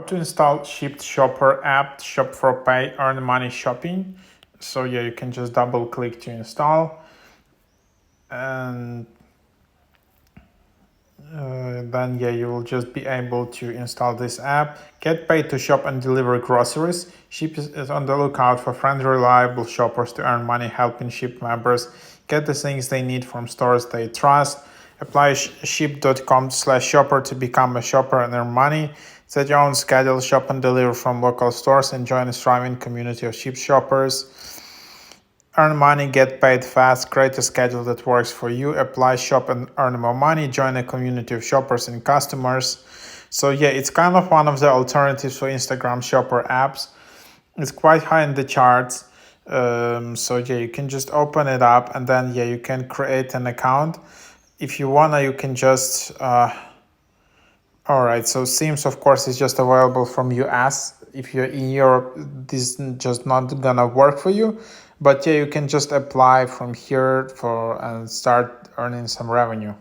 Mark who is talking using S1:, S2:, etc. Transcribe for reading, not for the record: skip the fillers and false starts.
S1: to install Shipt Shopper app, shop for pay, earn money shopping. So yeah, you can just double click to install, and then yeah, you will just be able to install this app. Get paid to shop and deliver groceries. Shipt is on the lookout for friendly, reliable shoppers to earn money, helping Shipt members get the things they need from stores they trust. Apply shipt.com/shopper to become a shopper and earn money. Set your own schedule, shop and deliver from local stores, and join a thriving community of Shipt shoppers. Earn money, get paid fast, create a schedule that works for you, apply, shop, and earn more money, join a community of shoppers and customers. So yeah, it's kind of one of the alternatives for Instagram shopper apps. It's quite high in the charts. So yeah, you can just open it up, and then yeah, you can create an account. If you wanna, you can just all right, so Sims of course is just available from US. If you're in Europe, this is just not gonna work for you. But yeah, you can just apply from here and start earning some revenue.